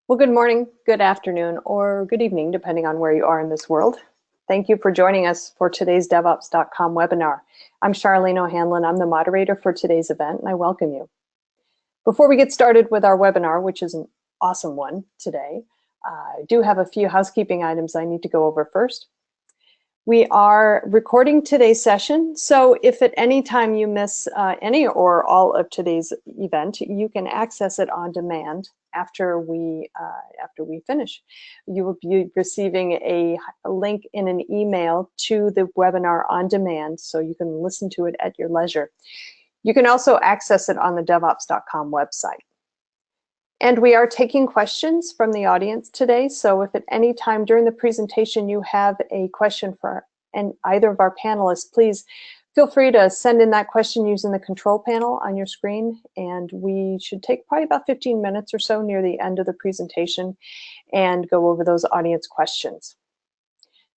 Well, good morning, good afternoon, or good evening, depending on where you are in this world. Thank you for joining us for today's DevOps.com webinar. I'm Charlene O'Hanlon. I'm the moderator for today's event, and I welcome you. Before we get started with our webinar, which is an awesome one today, I do have a few housekeeping items I need to go over first. We are recording today's session, so if at any time you miss any or all of today's event, you can access it on demand after we finish. You will be receiving a link in an email to the webinar on demand, so you can listen to it at your leisure. You can also access it on the DevOps.com website. And we are taking questions from the audience today, so if at any time during the presentation you have a question for either of our panelists, please feel free to send in that question using the control panel on your screen, and we should take probably about 15 minutes or so near the end of the presentation and go over those audience questions.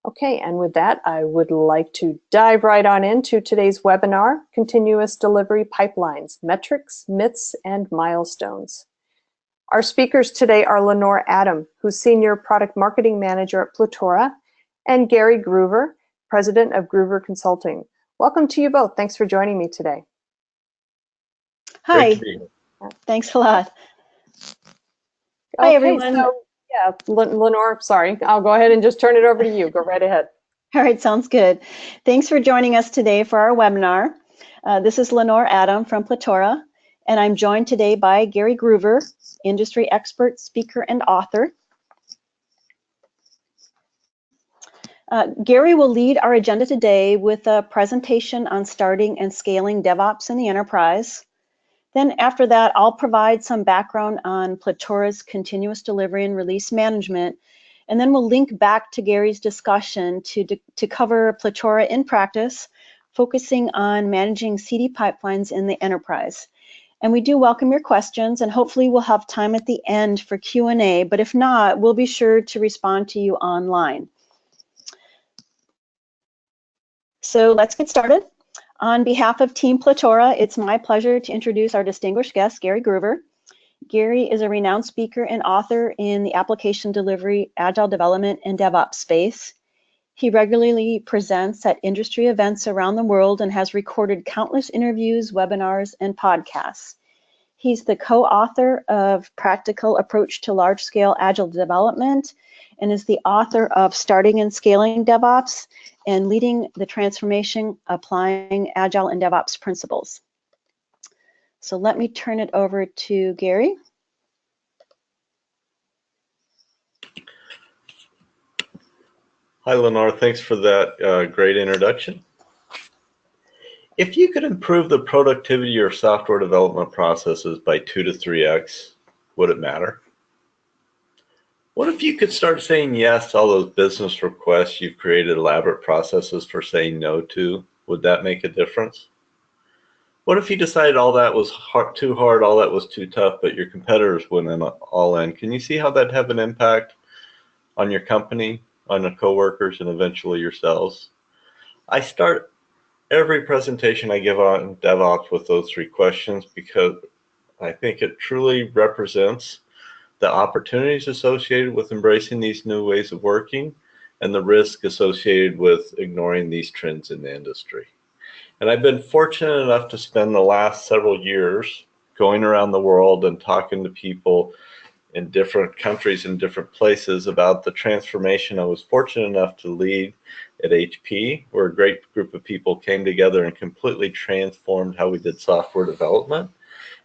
Okay, and with that, I would like to dive right on into today's webinar, Continuous Delivery Pipelines, Metrics, Myths, and Milestones. Our speakers today are Lenore Adam, who's Senior Product Marketing Manager at Clitoral, and Gary Gruver, President of Gruver Consulting. Welcome to you both. Thanks for joining me today. Hi. Thanks a lot. Hi, everyone. So, yeah, Lenore, sorry. I'll go ahead and just turn it over to you. Go right ahead. All right, sounds good. Thanks for joining us today for our webinar. This is Lenore Adam from Clitoral, and I'm joined today by Gary Gruver, industry expert, speaker, and author. Gary will lead our agenda today with a presentation on starting and scaling DevOps in the enterprise. Then after that, I'll provide some background on Clitoral's continuous delivery and release management, and then we'll link back to Gary's discussion to cover Clitoral in practice, focusing on managing CD pipelines in the enterprise. And we do welcome your questions, and hopefully we'll have time at the end for Q&A, but if not, we'll be sure to respond to you online. So let's get started. On behalf of Team Clitoral, it's my pleasure to introduce our distinguished guest, Gary Gruver. Gary is a renowned speaker and author in the application delivery, agile development, and DevOps space. He regularly presents at industry events around the world and has recorded countless interviews, webinars, and podcasts. He's the co-author of Practical Approach to Large-Scale Agile Development and is the author of Starting and Scaling DevOps and Leading the Transformation Applying Agile and DevOps Principles. So let me turn it over to Gary. Hi, Lenore. Thanks for that great introduction. If you could improve the productivity of your software development processes by 2 to 3x, would it matter? What if you could start saying yes to all those business requests you've created elaborate processes for saying no to? Would that make a difference? What if you decided all that was too hard, all that was too tough, but your competitors went all in? Can you see how that'd have an impact on your company, on the coworkers, and eventually yourselves? I start every presentation I give on DevOps with those 3 questions because I think it truly represents the opportunities associated with embracing these new ways of working and the risk associated with ignoring these trends in the industry. And I've been fortunate enough to spend the last several years going around the world and talking to people in different countries and different places about the transformation I was fortunate enough to lead at HP, where a great group of people came together and completely transformed how we did software development.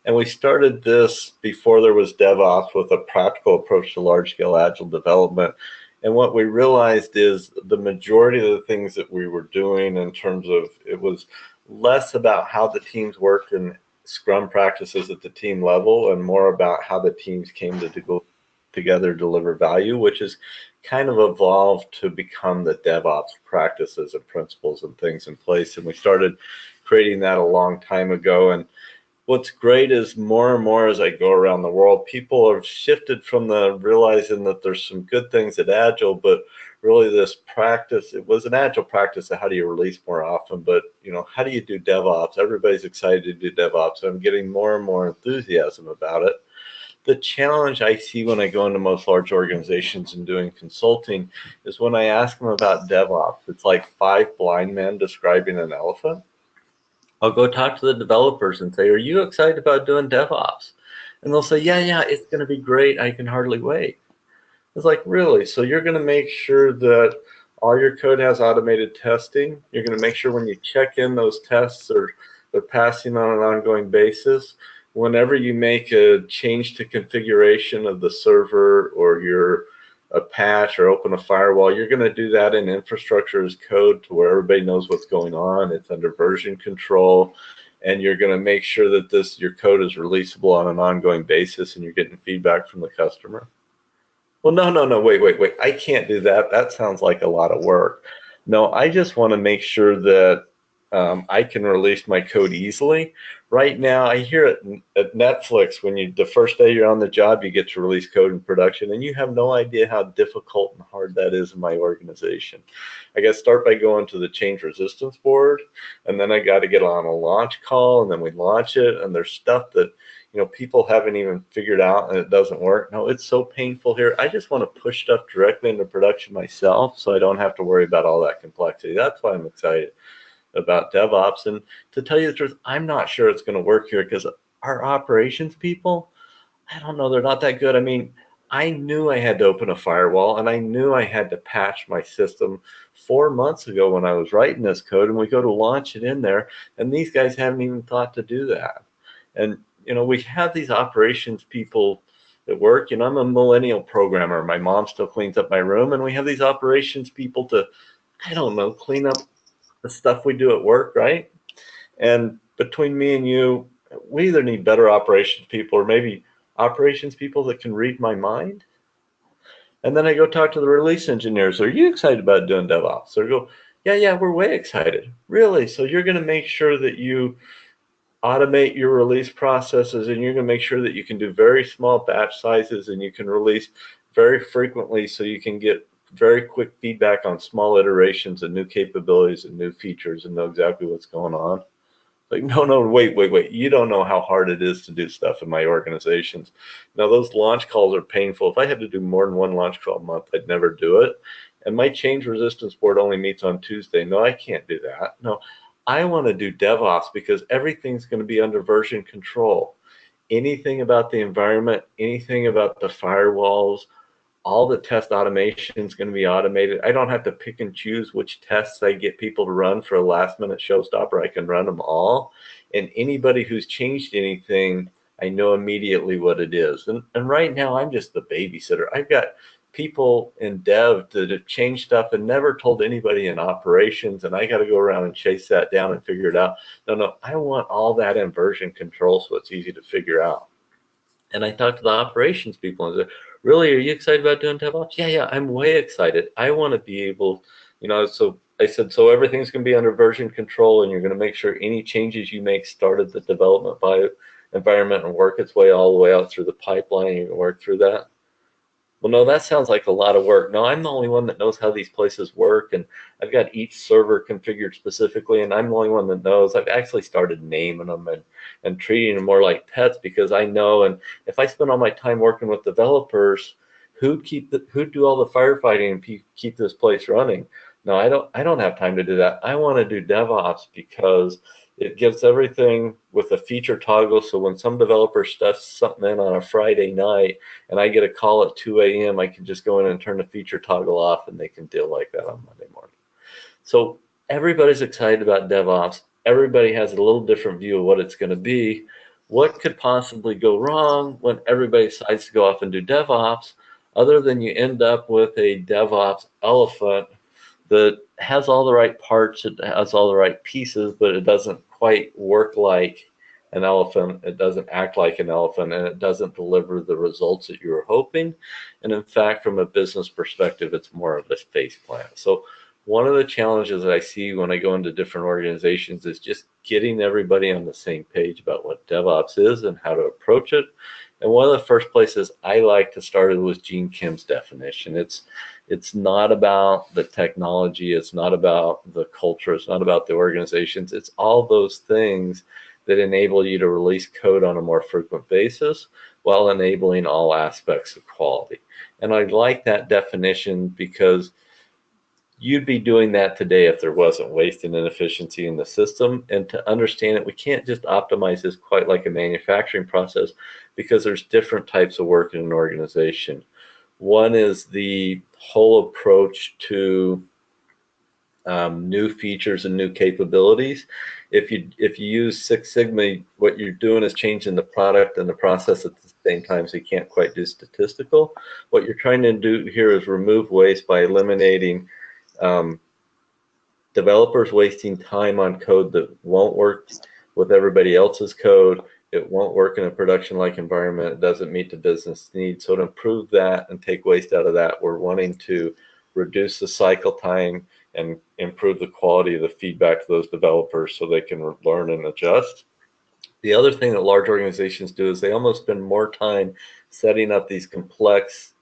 And we started this before there was DevOps with a practical approach to large-scale agile development. And what we realized is the majority of the things that we were doing in terms of, it was less about how the teams worked in Scrum practices at the team level and more about how the teams came to go together, deliver value, which has kind of evolved to become the DevOps practices and principles and things in place. And we started creating that a long time ago. And what's great is more and more as I go around the world, people have shifted from the realizing that there's some good things at Agile, but really this practice, it was an Agile practice of how do you release more often, but you know, how do you do DevOps? Everybody's excited to do DevOps. I'm getting more and more enthusiasm about it. The challenge I see when I go into most large organizations and doing consulting is when I ask them about DevOps, it's like 5 blind men describing an elephant. I'll go talk to the developers and say, are you excited about doing DevOps? And they'll say, yeah, it's going to be great. I can hardly wait. It's like, really? So you're going to make sure that all your code has automated testing? You're going to make sure when you check in those tests they're passing on an ongoing basis? Whenever you make a change to configuration of the server or a patch or open a firewall, you're going to do that in infrastructure as code to where everybody knows what's going on. It's under version control, and you're going to make sure that your code is releasable on an ongoing basis, and you're getting feedback from the customer. Well, no, wait. I can't do that. That sounds like a lot of work. No, I just want to make sure that I can release my code easily. Right now, I hear it at Netflix, when the first day you're on the job, you get to release code in production, and you have no idea how difficult and hard that is in my organization. I got to start by going to the change resistance board, and then I got to get on a launch call, and then we launch it, and there's stuff that people haven't even figured out and it doesn't work. No, it's so painful here. I just want to push stuff directly into production myself so I don't have to worry about all that complexity. That's why I'm excited about DevOps. And to tell you the truth, I'm not sure it's going to work here because our operations people, I don't know, they're not that good. I mean, I knew I had to open a firewall and I knew I had to patch my system 4 months ago when I was writing this code, and we go to launch it in there, and these guys haven't even thought to do that. And we have these operations people at work. I'm a millennial programmer. My mom still cleans up my room, and we have these operations people to, I don't know, clean up the stuff we do at work, right? And between me and you, we either need better operations people or maybe operations people that can read my mind. And then I go talk to the release engineers. Are you excited about doing DevOps? Or go, yeah, we're way excited. Really? So you're going to make sure that you automate your release processes, and you're going to make sure that you can do very small batch sizes and you can release very frequently so you can get very quick feedback on small iterations and new capabilities and new features and know exactly what's going on. Like, no, wait. You don't know how hard it is to do stuff in my organizations. Now, those launch calls are painful. If I had to do more than one launch call a month, I'd never do it. And my change resistance board only meets on Tuesday. No, I can't do that. No, I want to do DevOps because everything's going to be under version control. Anything about the environment, anything about the firewalls, all the test automation is going to be automated. I don't have to pick and choose which tests I get people to run for a last minute showstopper. I can run them all. And anybody who's changed anything, I know immediately what it is. And right now, I'm just the babysitter. I've got people in dev that have changed stuff and never told anybody in operations, and I got to go around and chase that down and figure it out. No, I want all that in version control so it's easy to figure out. And I talked to the operations people and said, really, are you excited about doing DevOps? Yeah, I'm way excited. I want to be able, so I said, so everything's going to be under version control, and you're going to make sure any changes you make start at the development environment and work its way all the way out through the pipeline. You can work through that. Well, no, that sounds like a lot of work. No, I'm the only one that knows how these places work, and I've got each server configured specifically, and I'm the only one that knows. I've actually started naming them and treating them more like pets because I know, and if I spend all my time working with developers, who'd do all the firefighting and keep this place running? No, I don't have time to do that. I want to do DevOps because it gives everything with a feature toggle, so when some developer stuffs something in on a Friday night and I get a call at 2 a.m., I can just go in and turn the feature toggle off and they can deal like that on Monday morning. So everybody's excited about DevOps. Everybody has a little different view of what it's going to be. What could possibly go wrong when everybody decides to go off and do DevOps, other than you end up with a DevOps elephant that has all the right parts, it has all the right pieces, but it doesn't quite work like an elephant, it doesn't act like an elephant, and it doesn't deliver the results that you were hoping. And in fact, from a business perspective, it's more of a face plant. So one of the challenges that I see when I go into different organizations is just getting everybody on the same page about what DevOps is and how to approach it. And one of the first places I like to start was Gene Kim's definition. It's not about the technology, it's not about the culture, it's not about the organizations, it's all those things that enable you to release code on a more frequent basis while enabling all aspects of quality. And I like that definition because you'd be doing that today if there wasn't waste and inefficiency in the system. And to understand it, we can't just optimize this quite like a manufacturing process, because there's different types of work in an organization. One is the whole approach to new features and new capabilities. If you use Six Sigma, what you're doing is changing the product and the process at the same time, so you can't quite do statistical. What you're trying to do here is remove waste by eliminating developers wasting time on code that won't work with everybody else's code. It won't work in a production-like environment. It doesn't meet the business needs. So to improve that and take waste out of that, we're wanting to reduce the cycle time and improve the quality of the feedback to those developers so they can learn and adjust. The other thing that large organizations do is they almost spend more time setting up these complex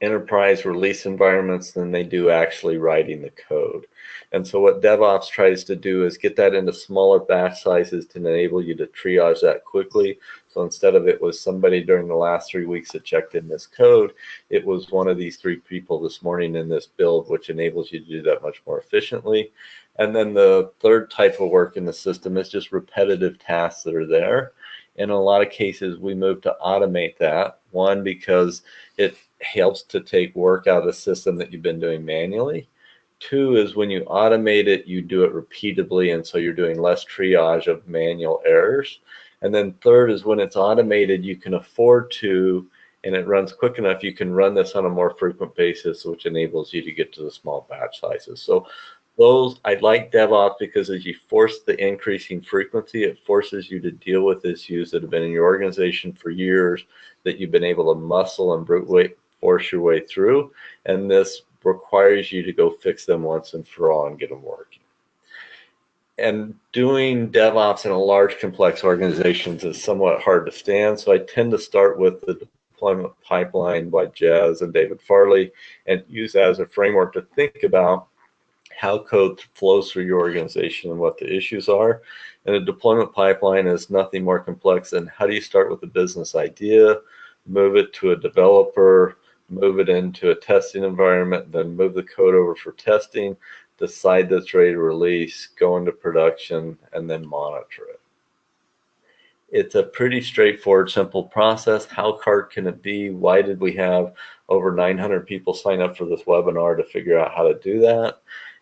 enterprise release environments than they do actually writing the code. And so what DevOps tries to do is get that into smaller batch sizes to enable you to triage that quickly. So instead of it was somebody during the last 3 weeks that checked in this code, it was one of these 3 people this morning in this build, which enables you to do that much more efficiently. And then the third type of work in the system is just repetitive tasks that are there. In a lot of cases, we move to automate that. One, because it helps to take work out of the system that you've been doing manually. 2 is when you automate it, you do it repeatedly, and so you're doing less triage of manual errors. And then 3rd is when it's automated, you can afford to, and it runs quick enough, you can run this on a more frequent basis, which enables you to get to the small batch sizes. So those, I like DevOps because as you force the increasing frequency, it forces you to deal with issues that have been in your organization for years that you've been able to muscle and brute force your way through. And this requires you to go fix them once and for all and get them working. And doing DevOps in a large, complex organizations is somewhat hard to stand. So I tend to start with the deployment pipeline by Jazz and David Farley and use that as a framework to think about how code flows through your organization and what the issues are. And a deployment pipeline is nothing more complex than how do you start with a business idea, move it to a developer, move it into a testing environment, then move the code over for testing, decide that's ready to release, go into production, and then monitor it. It's a pretty straightforward, simple process. How hard can it be? Why did we have over 900 people sign up for this webinar to figure out how to do that?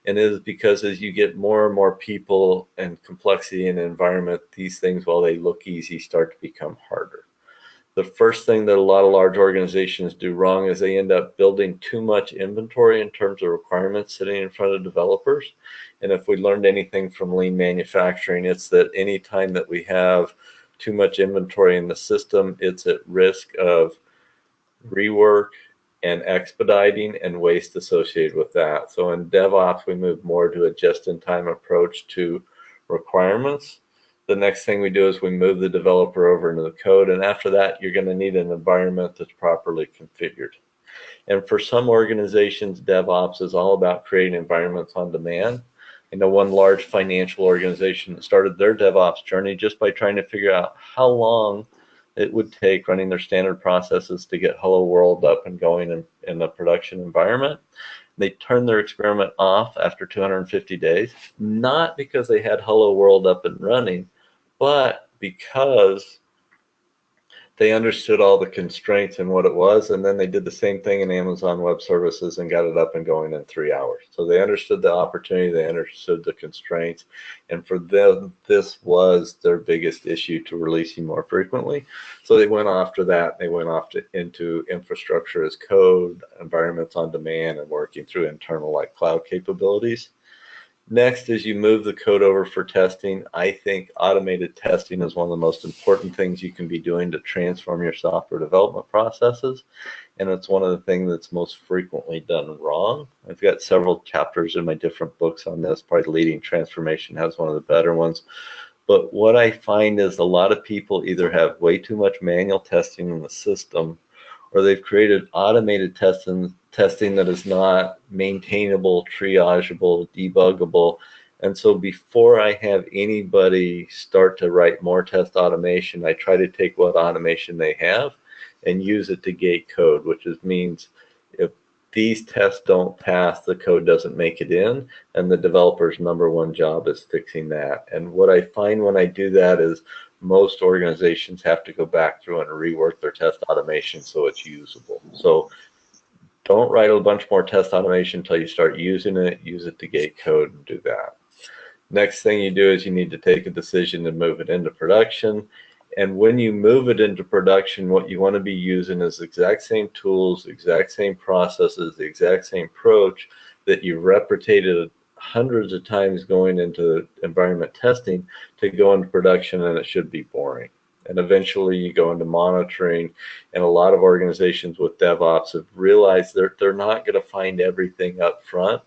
And it is because as you get more and more people and complexity in the environment, these things, while they look easy, start to become harder. The first thing that a lot of large organizations do wrong is they end up building too much inventory in terms of requirements sitting in front of developers. And if we learned anything from lean manufacturing, it's that any time that we have too much inventory in the system, it's at risk of rework and expediting and waste associated with that. So in DevOps, we move more to a just-in-time approach to requirements. The next thing we do is we move the developer over into the code, and after that, you're going to need an environment that's properly configured. And for some organizations, DevOps is all about creating environments on demand. I know one large financial organization that started their DevOps journey just by trying to figure out how long it would take running their standard processes to get Hello World up and going in the production environment. They turned their experiment off after 250 days, not because they had Hello World up and running, but because they understood all the constraints and what it was, and then they did the same thing in Amazon Web Services and got it up and going in 3 hours. So they understood the opportunity, they understood the constraints, and for them, this was their biggest issue to releasing more frequently. So they went after that, they went off into infrastructure as code, environments on demand, and working through internal like cloud capabilities. Next, as you move the code over for testing, I think automated testing is one of the most important things you can be doing to transform your software development processes. And it's one of the things that's most frequently done wrong. I've got several chapters in my different books on this. Probably Leading Transformation has one of the better ones. But what I find is a lot of people either have way too much manual testing in the system, or they've created automated testing that is not maintainable, triageable, debuggable, And so before I have anybody start to write more test automation, I try to take what automation they have and use it to gate code, which means if these tests don't pass, the code doesn't make it in, and the developer's number one job is fixing that. And what I find when I do that is most organizations have to go back through and rework their test automation so it's usable. So don't write a bunch more test automation until you start using it. Use it to gate code and do that. Next thing you do is you need to take a decision to move it into production. And when you move it into production, what you want to be using is the exact same tools, exact same processes, the exact same approach that you've replicated hundreds of times going into environment testing to go into production, and it should be boring. And eventually you go into monitoring, and a lot of organizations with DevOps have realized they're not going to find everything up front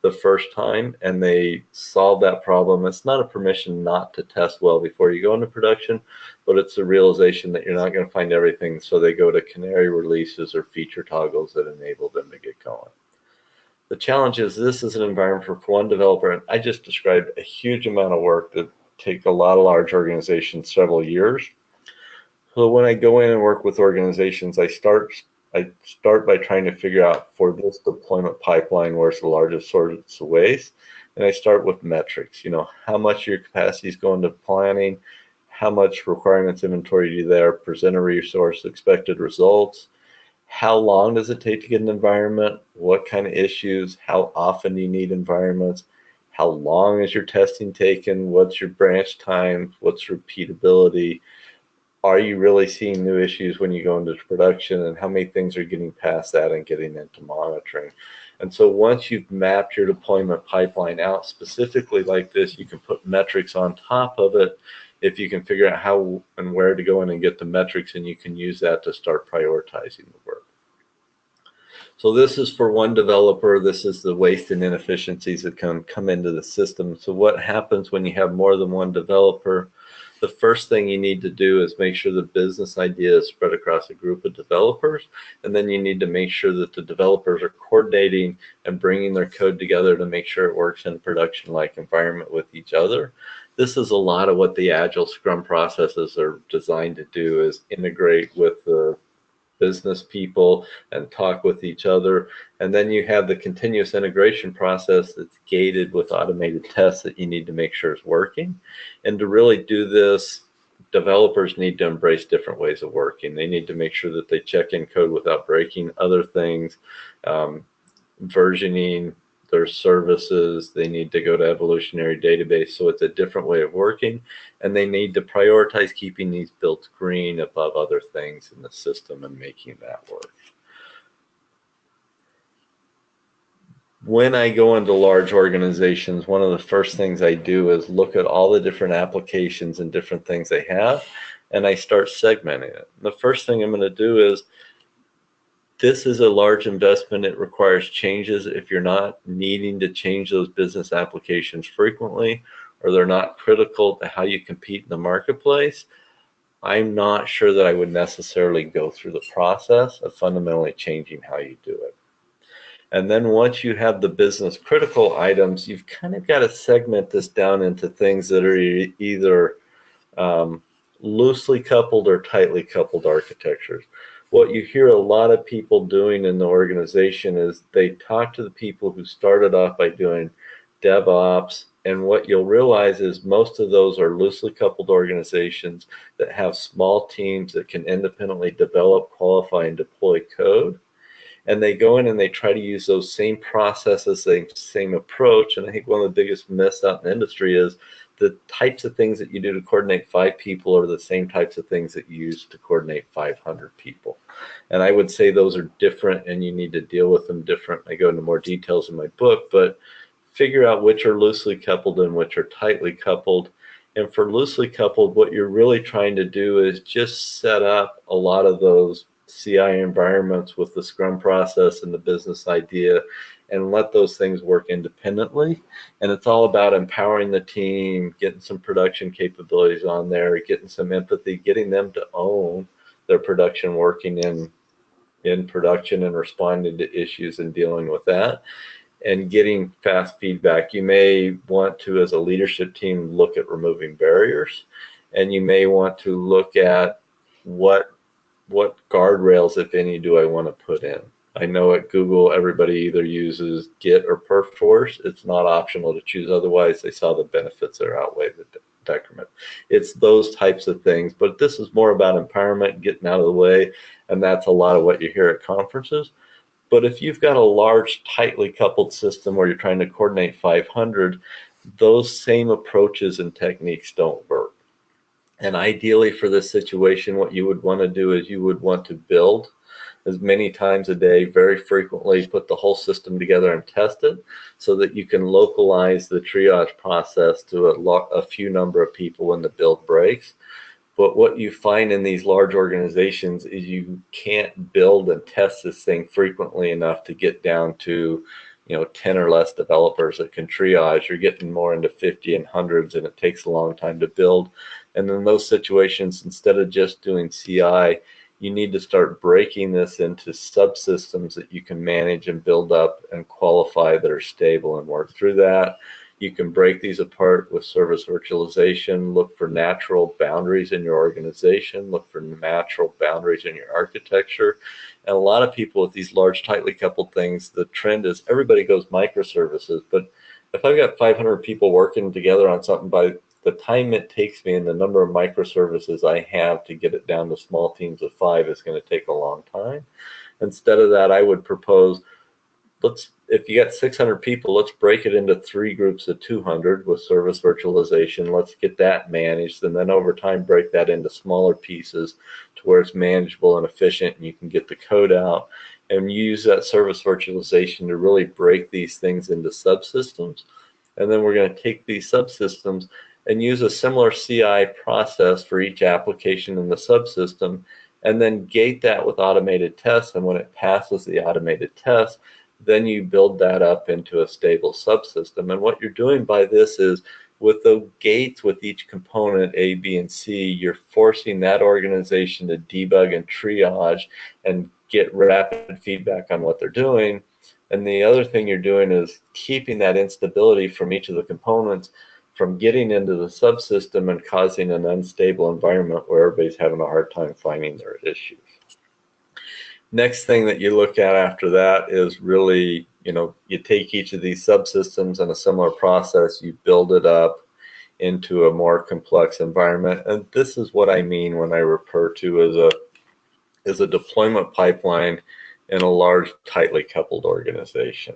the first time, and they solve that problem. It's not a permission not to test well before you go into production, but it's a realization that you're not going to find everything, so they go to canary releases or feature toggles that enable them to get going. The challenge is this is an environment for one developer, and I just described a huge amount of work that take a lot of large organizations several years. So when I go in and work with organizations, I start by trying to figure out for this deployment pipeline where's the largest source of waste, and I start with metrics. You know, how much of your capacity is going to planning, how much requirements inventory do you there, present a resource, expected results, how long does it take to get an environment, what kind of issues, how often do you need environments, how long is your testing taken, what's your branch time, what's repeatability, are you really seeing new issues when you go into production, and how many things are getting past that and getting into monitoring. And so once you've mapped your deployment pipeline out specifically like this, you can put metrics on top of it if you can figure out how and where to go in and get the metrics, and you can use that to start prioritizing the work. So this is for one developer. This is the waste and inefficiencies that can come into the system. So what happens when you have more than one developer? The first thing you need to do is make sure the business idea is spread across a group of developers, and then you need to make sure that the developers are coordinating and bringing their code together to make sure it works in a production-like environment with each other. This is a lot of what the Agile Scrum processes are designed to do, is integrate with the business people and talk with each other. And then you have the continuous integration process that's gated with automated tests that you need to make sure is working. And to really do this, developers need to embrace different ways of working. They need to make sure that they check in code without breaking other things, versioning their services. They need to go to evolutionary database, so it's a different way of working, and they need to prioritize keeping these built green above other things in the system and making that work. When I go into large organizations, one of the first things I do is look at all the different applications and different things they have, and I start segmenting it. The first thing I'm going to do is, this is a large investment. It requires changes. If you're not needing to change those business applications frequently, or they're not critical to how you compete in the marketplace, I'm not sure that I would necessarily go through the process of fundamentally changing how you do it. And then once you have the business critical items, you've kind of got to segment this down into things that are either loosely coupled or tightly coupled architectures. What you hear a lot of people doing in the organization is they talk to the people who started off by doing DevOps, and what you'll realize is most of those are loosely coupled organizations that have small teams that can independently develop, qualify, and deploy code. And they go in and they try to use those same processes, same approach. And I think one of the biggest myths out in the industry is the types of things that you do to coordinate 5 people are the same types of things that you use to coordinate 500 people. And I would say those are different, and you need to deal with them different. I go into more details in my book, but figure out which are loosely coupled and which are tightly coupled. And for loosely coupled, what you're really trying to do is just set up a lot of those CI environments with the Scrum process and the business idea, and let those things work independently. And it's all about empowering the team, getting some production capabilities on there, getting some empathy, getting them to own their production, working in production and responding to issues and dealing with that. and getting fast feedback. You may want to, as a leadership team, look at removing barriers, and you may want to look at what guardrails, if any, do I want to put in. I know at Google everybody either uses Git or Perforce. It's not optional to choose otherwise. They saw the benefits that outweigh the detriment. It's those types of things, but this is more about empowerment, getting out of the way, and that's a lot of what you hear at conferences. But if you've got a large, tightly coupled system where you're trying to coordinate 500, those same approaches and techniques don't work. And ideally for this situation, what you would want to do is you would want to build as many times a day, very frequently, put the whole system together and test it so that you can localize the triage process to a few number of people when the build breaks. But what you find in these large organizations is you can't build and test this thing frequently enough to get down to, 10 or less developers that can triage. You're getting more into 50 and hundreds, and it takes a long time to build. And in those situations, instead of just doing CI, you need to start breaking this into subsystems that you can manage and build up and qualify that are stable and work through that. You can break these apart with service virtualization, look for natural boundaries in your organization, look for natural boundaries in your architecture. And a lot of people with these large, tightly coupled things, the trend is everybody goes microservices. But if I've got 500 people working together on something, by the time it takes me and the number of microservices I have to get it down to small teams of 5 is going to take a long time. Instead of that, I would propose, if you got 600 people, let's break it into 3 groups of 200 with service virtualization. Let's get that managed, and then over time break that into smaller pieces to where it's manageable and efficient, and you can get the code out and use that service virtualization to really break these things into subsystems. And then we're going to take these subsystems and use a similar CI process for each application in the subsystem, and then gate that with automated tests. And when it passes the automated test, then you build that up into a stable subsystem. And what you're doing by this is, with the gates with each component A, B, and C, you're forcing that organization to debug and triage and get rapid feedback on what they're doing. And the other thing you're doing is keeping that instability from each of the components from getting into the subsystem and causing an unstable environment where everybody's having a hard time finding their issues. Next thing that you look at after that is really, you take each of these subsystems and a similar process, you build it up into a more complex environment. And this is what I mean when I refer to as a deployment pipeline in a large, tightly coupled organization.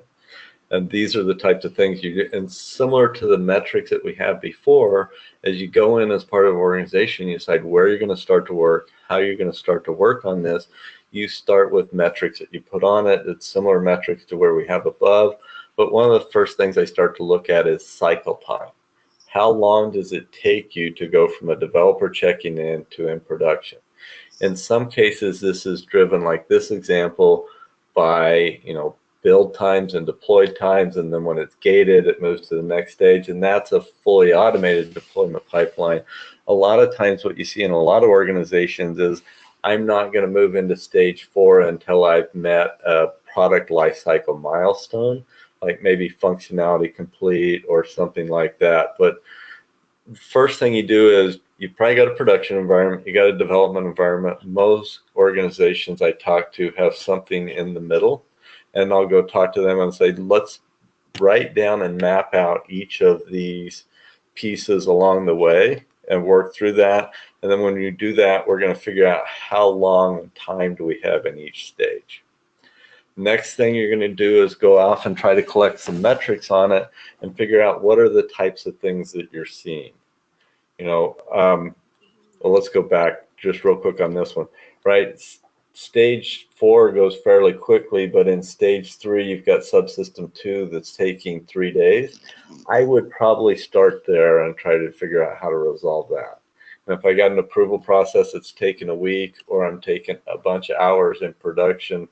And these are the types of things you get. And similar to the metrics that we had before, as you go in as part of an organization, you decide where you're going to start to work, how you're going to start to work on this. You start with metrics that you put on it. It's similar metrics to where we have above. But one of the first things I start to look at is cycle time. How long does it take you to go from a developer checking in to in production? In some cases, this is driven, like this example, by, build times and deploy times, and then when it's gated, it moves to the next stage, and that's a fully automated deployment pipeline. A lot of times what you see in a lot of organizations is, I'm not going to move into stage 4 until I've met a product lifecycle milestone, like maybe functionality complete or something like that. But first thing you do is, you probably got a production environment, you got a development environment. Most organizations I talk to have something in the middle, and I'll go talk to them and say, let's write down and map out each of these pieces along the way and work through that. And then when you do that, we're going to figure out how long time do we have in each stage. Next thing you're going to do is go off and try to collect some metrics on it and figure out what are the types of things that you're seeing. Well, let's go back just real quick on this one, right? Stage 4 goes fairly quickly, but in stage 3, you've got subsystem 2 that's taking 3 days. I would probably start there and try to figure out how to resolve that. And if I got an approval process that's taking a week, or I'm taking a bunch of hours in production,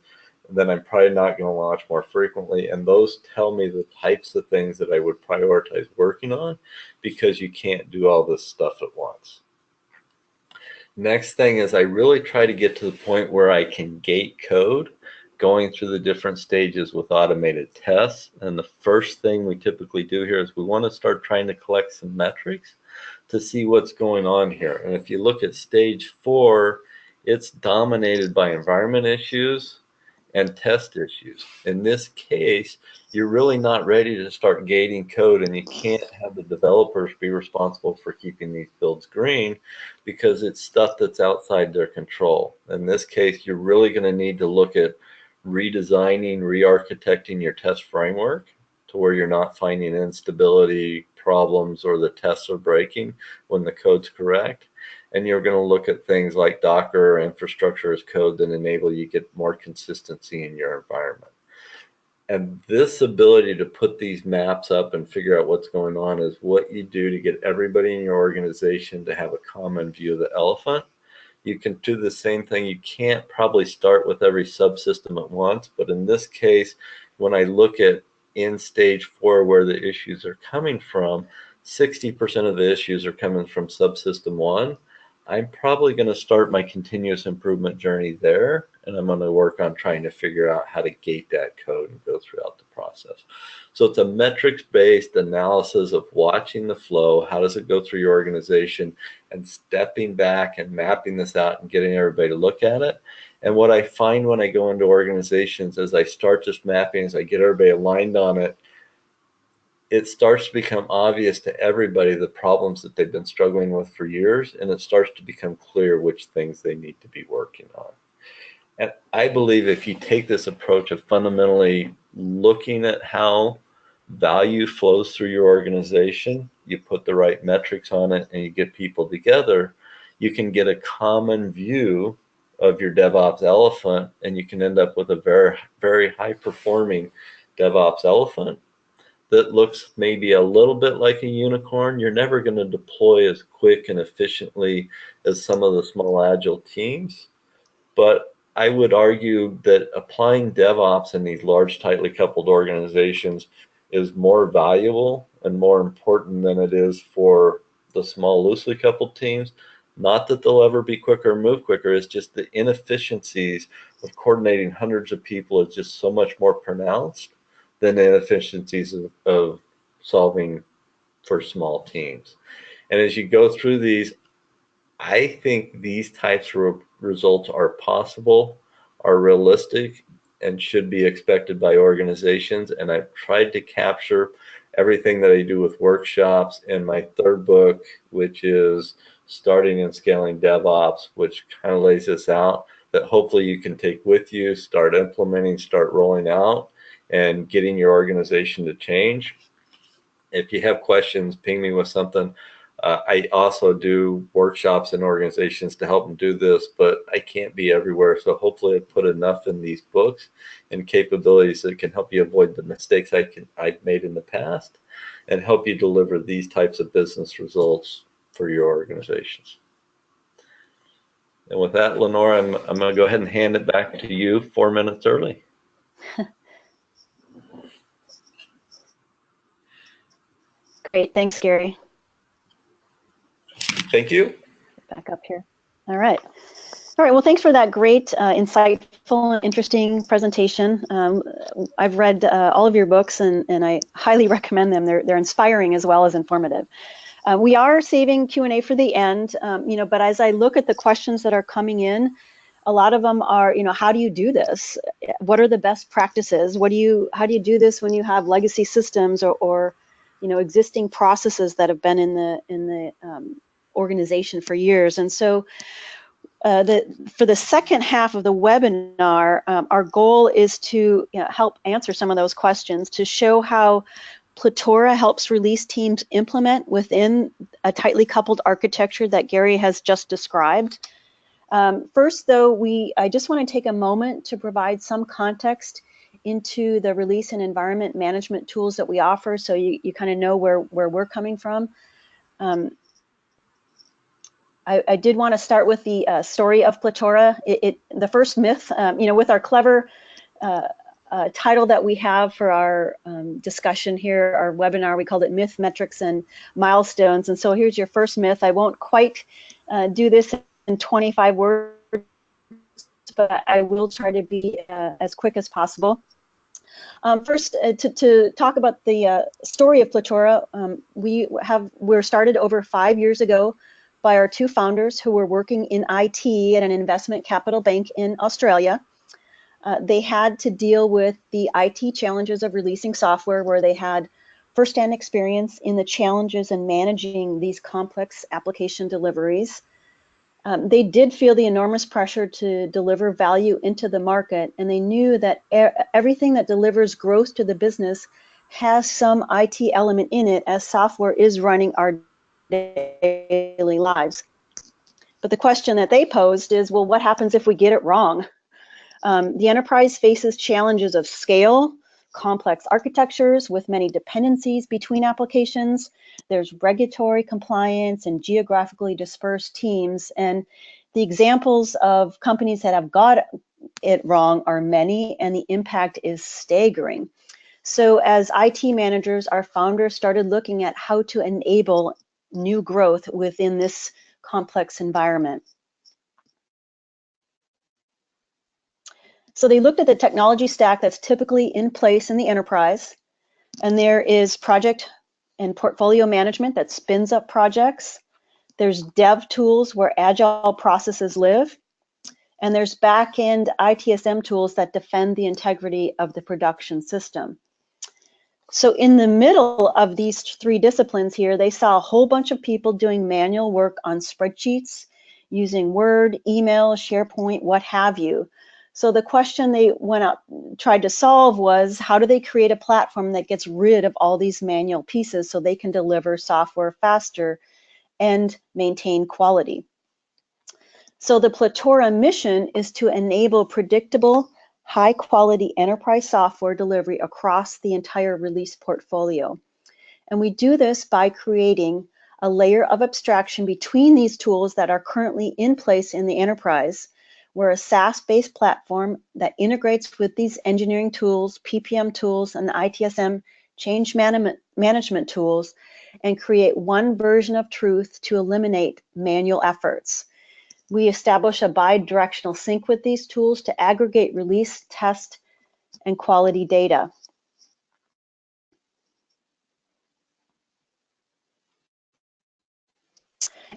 then I'm probably not going to launch more frequently. And those tell me the types of things that I would prioritize working on, because you can't do all this stuff at once. Next thing is, I really try to get to the point where I can gate code going through the different stages with automated tests. And the first thing we typically do here is we want to start trying to collect some metrics to see what's going on here. And if you look at stage 4, it's dominated by environment issues and test issues. In this case, you're really not ready to start gating code, and you can't have the developers be responsible for keeping these builds green because it's stuff that's outside their control. In this case, you're really going to need to look at redesigning, re-architecting your test framework to where you're not finding instability problems or the tests are breaking when the code's correct. And you're going to look at things like Docker or infrastructure as code that enable you to get more consistency in your environment. And this ability to put these maps up and figure out what's going on is what you do to get everybody in your organization to have a common view of the elephant. You can do the same thing. You can't probably start with every subsystem at once, but in this case, when I look at in stage 4 where the issues are coming from, 60% of the issues are coming from subsystem 1. I'm probably going to start my continuous improvement journey there, and I'm going to work on trying to figure out how to gate that code and go throughout the process. So it's a metrics-based analysis of watching the flow, how does it go through your organization, and stepping back and mapping this out and getting everybody to look at it. And what I find when I go into organizations as I start this mapping, as I get everybody aligned on it, it starts to become obvious to everybody the problems that they've been struggling with for years, and it starts to become clear which things they need to be working on. And I believe if you take this approach of fundamentally looking at how value flows through your organization, you put the right metrics on it, and you get people together, you can get a common view of your DevOps elephant, and you can end up with a very, very high-performing DevOps elephant that looks maybe a little bit like a unicorn. You're never going to deploy as quick and efficiently as some of the small agile teams, but I would argue that applying DevOps in these large, tightly coupled organizations is more valuable and more important than it is for the small, loosely coupled teams. Not that they'll ever be quicker or move quicker, it's just the inefficiencies of coordinating hundreds of people is just so much more pronounced than the inefficiencies of solving for small teams. And as you go through these, I think these types of results are possible, are realistic, and should be expected by organizations. And I've tried to capture everything that I do with workshops in my 3rd book, which is Starting and Scaling DevOps, which kind of lays this out that hopefully you can take with you, start implementing, start rolling out, and getting your organization to change. If you have questions, ping me with something. I also do workshops in organizations to help them do this, but I can't be everywhere. So hopefully I put enough in these books and capabilities that can help you avoid the mistakes I've made in the past and help you deliver these types of business results for your organizations. And with that, Lenore, I'm going to go ahead and hand it back to you 4 minutes early. Great, thanks, Gary. Thank you. Back up here. All right. All right, well, thanks for that great, insightful, and interesting presentation. I've read all of your books, and I highly recommend them. They're inspiring as well as informative. We are saving Q&A for the end, but as I look at the questions that are coming in, a lot of them are, how do you do this? What are the best practices? How do you do this when you have legacy systems or existing processes that have been in the organization for years? And so for the second half of the webinar, our goal is to help answer some of those questions, to show how Clitoral helps release teams implement within a tightly coupled architecture that Gary has just described. First, though, I just want to take a moment to provide some context into the release and environment management tools that we offer, so you kind of know where we're coming from. I did want to start with the story of Clitoral. The first myth, with our clever title that we have for our discussion here, our webinar, we called it Myth, Metrics, and Milestones. And so here's your first myth. I won't quite do this in 25 words, but I will try to be as quick as possible. First, to talk about the story of Clitoral, we're started over 5 years ago by our two founders who were working in IT at an investment capital bank in Australia. They had to deal with the IT challenges of releasing software, where they had firsthand experience in the challenges in managing these complex application deliveries. They did feel the enormous pressure to deliver value into the market, and they knew that everything that delivers growth to the business has some IT element in it, as software is running our daily lives. But the question that they posed is, well, what happens if we get it wrong? The enterprise faces challenges of scale, complex architectures with many dependencies between applications. There's regulatory compliance and geographically dispersed teams. And the examples of companies that have got it wrong are many, and the impact is staggering. So as IT managers, our founders started looking at how to enable new growth within this complex environment. So they looked at the technology stack that's typically in place in the enterprise, and there is project and portfolio management that spins up projects. There's dev tools where agile processes live, and there's back-end ITSM tools that defend the integrity of the production system. So in the middle of these three disciplines here, they saw a whole bunch of people doing manual work on spreadsheets, using Word, email, SharePoint, what have you. So the question they tried to solve was, how do they create a platform that gets rid of all these manual pieces so they can deliver software faster and maintain quality? So the Clitoral mission is to enable predictable, high-quality enterprise software delivery across the entire release portfolio. And we do this by creating a layer of abstraction between these tools that are currently in place in the enterprise. We're a SaaS-based platform that integrates with these engineering tools, PPM tools, and the ITSM change management tools, and create one version of truth to eliminate manual efforts. We establish a bi-directional sync with these tools to aggregate release, test, and quality data.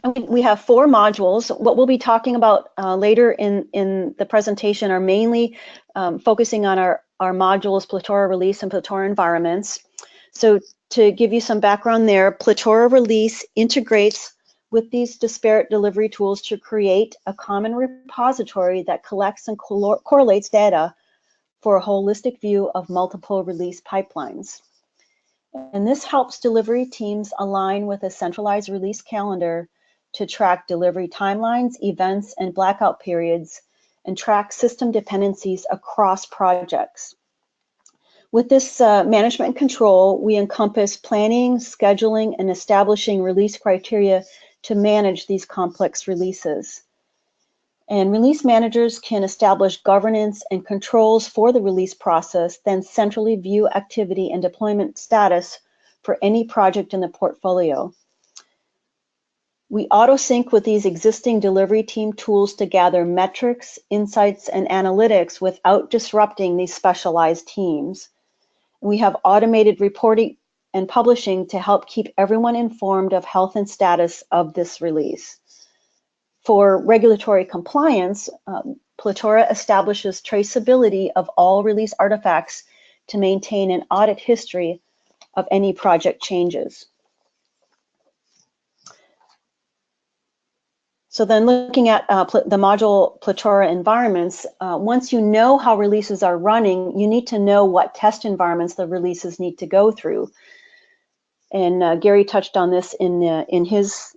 And we have 4 modules. What we'll be talking about later in the presentation are mainly focusing on our modules, Clitoral Release and Clitoral Environments. So to give you some background there, Clitoral Release integrates with these disparate delivery tools to create a common repository that collects and correlates data for a holistic view of multiple release pipelines. And this helps delivery teams align with a centralized release calendar to track delivery timelines, events, and blackout periods, and track system dependencies across projects. With this management and control, we encompass planning, scheduling, and establishing release criteria to manage these complex releases. And release managers can establish governance and controls for the release process, then centrally view activity and deployment status for any project in the portfolio. We auto-sync with these existing delivery team tools to gather metrics, insights, and analytics without disrupting these specialized teams. We have automated reporting and publishing to help keep everyone informed of health and status of this release. For regulatory compliance, Clitoral establishes traceability of all release artifacts to maintain an audit history of any project changes. So then looking at the module Clitoral Environments, once you know how releases are running, you need to know what test environments the releases need to go through. And Gary touched on this in his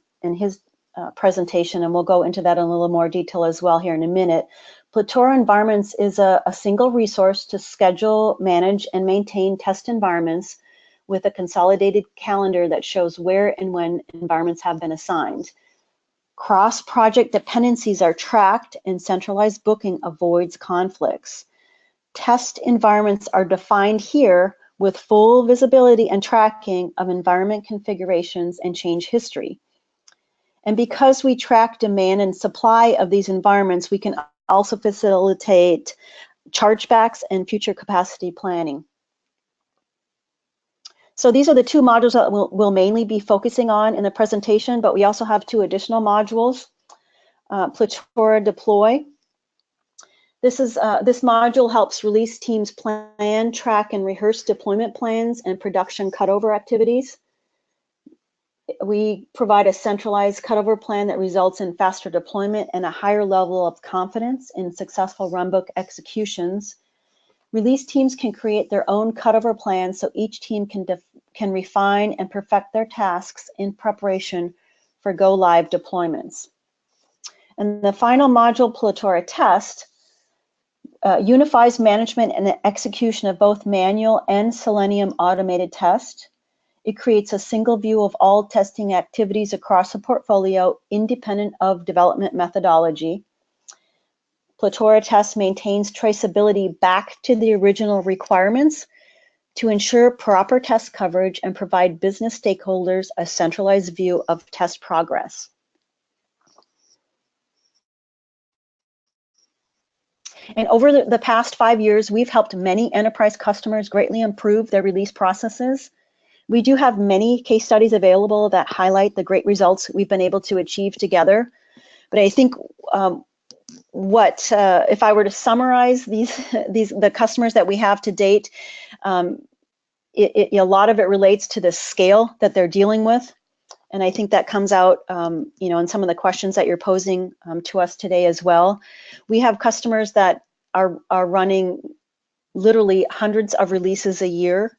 presentation, and we'll go into that in a little more detail as well here in a minute. Clitoral Environments is a single resource to schedule, manage, and maintain test environments with a consolidated calendar that shows where and when environments have been assigned. Cross-project dependencies are tracked, and centralized booking avoids conflicts. Test environments are defined here with full visibility and tracking of environment configurations and change history. And because we track demand and supply of these environments, we can also facilitate chargebacks and future capacity planning. So these are the two modules that we'll mainly be focusing on in the presentation, but we also have two additional modules. Clitoral Deploy. This module helps release teams plan, track, and rehearse deployment plans and production cutover activities. We provide a centralized cutover plan that results in faster deployment and a higher level of confidence in successful runbook executions. Release teams can create their own cutover plans so each team can refine and perfect their tasks in preparation for go-live deployments. And the final module, Clitoral Test, unifies management and the execution of both manual and Selenium automated test. It creates a single view of all testing activities across the portfolio, independent of development methodology. Clitoral Test maintains traceability back to the original requirements to ensure proper test coverage and provide business stakeholders a centralized view of test progress. And over the past 5 years, we've helped many enterprise customers greatly improve their release processes. We do have many case studies available that highlight the great results we've been able to achieve together. But I think if I were to summarize the customers that we have to date, a lot of it relates to the scale that they're dealing with. And I think that comes out in some of the questions that you're posing to us today as well. We have customers that are running literally hundreds of releases a year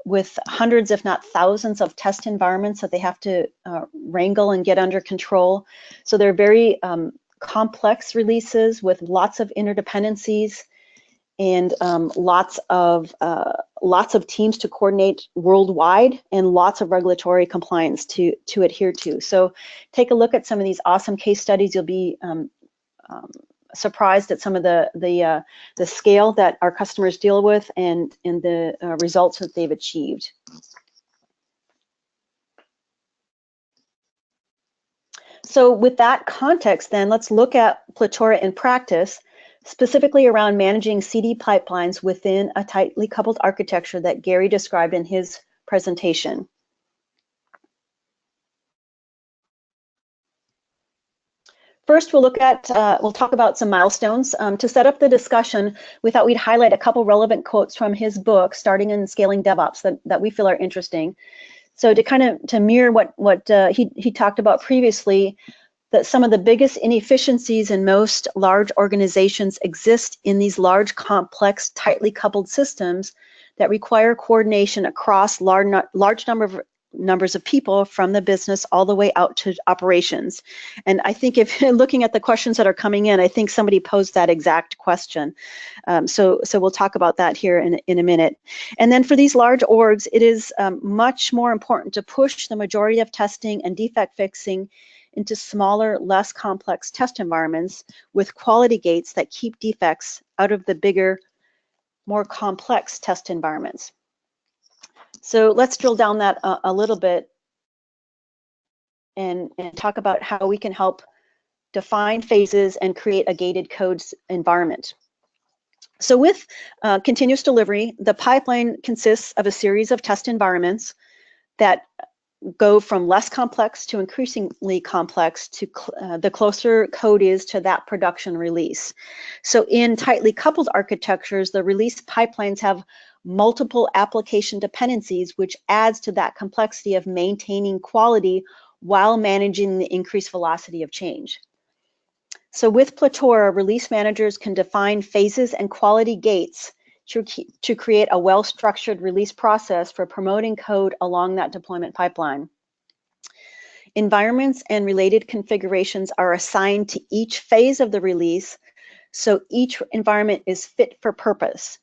with hundreds, if not thousands, of test environments that they have to wrangle and get under control. So they're very complex releases with lots of interdependencies and lots of teams to coordinate worldwide and lots of regulatory compliance to adhere to. So take a look at some of these awesome case studies. You'll be surprised at some of the scale that our customers deal with and the results that they've achieved. So with that context, then let's look at Clitoral in practice, specifically around managing CD pipelines within a tightly coupled architecture that Gary described in his presentation. First, we'll talk about some milestones. To set up the discussion, we thought we'd highlight a couple relevant quotes from his book, Starting and Scaling DevOps, that we feel are interesting. So to mirror what he talked about previously, that some of the biggest inefficiencies in most large organizations exist in these large, complex, tightly coupled systems that require coordination across large numbers of people from the business all the way out to operations. And I think if looking at the questions that are coming in, I think somebody posed that exact question. So we'll talk about that here in a minute. And then for these large orgs, it is much more important to push the majority of testing and defect fixing into smaller, less complex test environments with quality gates that keep defects out of the bigger, more complex test environments. So let's drill down that a little bit and talk about how we can help define phases and create a gated codes environment. So with continuous delivery, the pipeline consists of a series of test environments that go from less complex to increasingly complex to the closer code is to that production release. So in tightly coupled architectures, the release pipelines have multiple application dependencies, which adds to that complexity of maintaining quality while managing the increased velocity of change. So with Clitoral, release managers can define phases and quality gates to create a well-structured release process for promoting code along that deployment pipeline. Environments and related configurations are assigned to each phase of the release, so each environment is fit for purpose.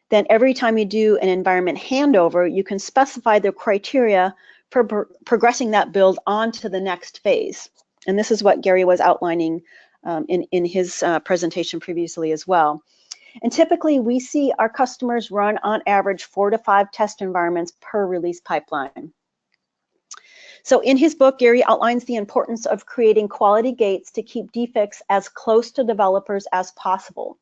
Then every time you do an environment handover, you can specify the criteria for progressing that build on to the next phase. And this is what Gary was outlining in his presentation previously as well. And typically we see our customers run on average 4 to 5 test environments per release pipeline. So in his book, Gary outlines the importance of creating quality gates to keep defects as close to developers as possible.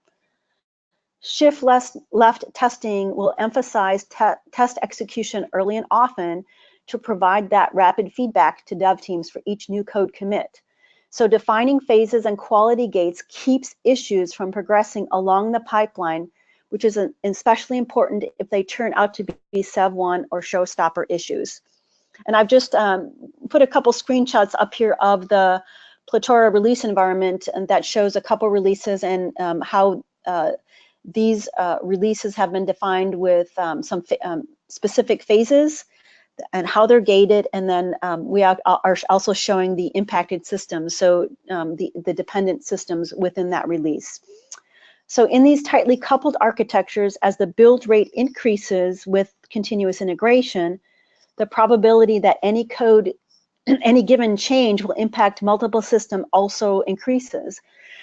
Shift left testing will emphasize test execution early and often to provide that rapid feedback to dev teams for each new code commit. So defining phases and quality gates keeps issues from progressing along the pipeline, which is especially important if they turn out to be Sev1 or showstopper issues. And I've just put a couple screenshots up here of the Clitoral release environment, and that shows a couple releases and how these releases have been defined with some specific phases and how they're gated, and then we are also showing the impacted systems, so the dependent systems within that release. So in these tightly coupled architectures, as the build rate increases with continuous integration, the probability that any code, any given change will impact multiple systems also increases.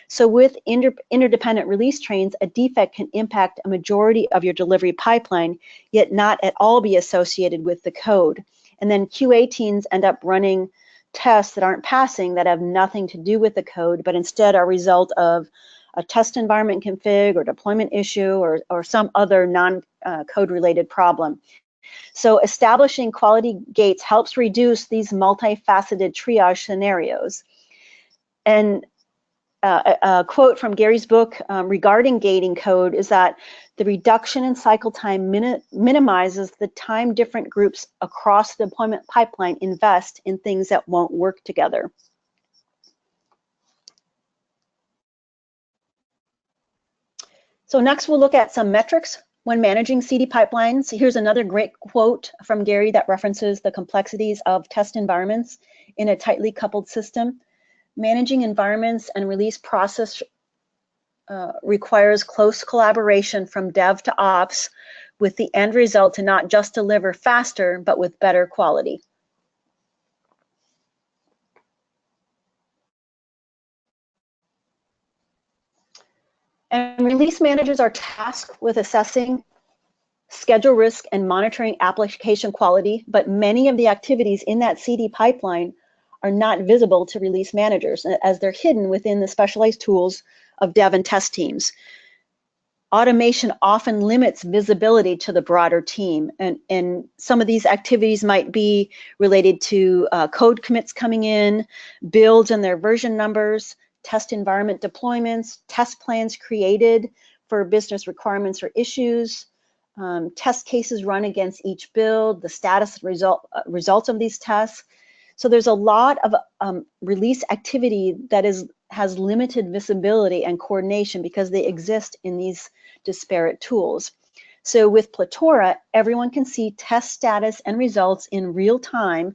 So with interdependent release trains, a defect can impact a majority of your delivery pipeline, yet not at all be associated with the code. And then QA teams end up running tests that aren't passing, that have nothing to do with the code, but instead are a result of a test environment config or deployment issue or some other non-code related problem. So establishing quality gates helps reduce these multifaceted triage scenarios. And a quote from Gary's book regarding gating code is that the reduction in cycle time minimizes the time different groups across the deployment pipeline invest in things that won't work together. So next we'll look at some metrics when managing CD pipelines. Here's another great quote from Gary that references the complexities of test environments in a tightly coupled system. Managing environments and release process requires close collaboration from dev to ops, with the end result to not just deliver faster, but with better quality. And release managers are tasked with assessing schedule risk and monitoring application quality, but many of the activities in that CD pipeline are not visible to release managers, as they're hidden within the specialized tools of dev and test teams. Automation often limits visibility to the broader team, and some of these activities might be related to code commits coming in, builds and their version numbers, test environment deployments, test plans created for business requirements or issues, test cases run against each build, the status results of these tests. So there's a lot of release activity that has limited visibility and coordination because they exist in these disparate tools. So with Clitoral, everyone can see test status and results in real time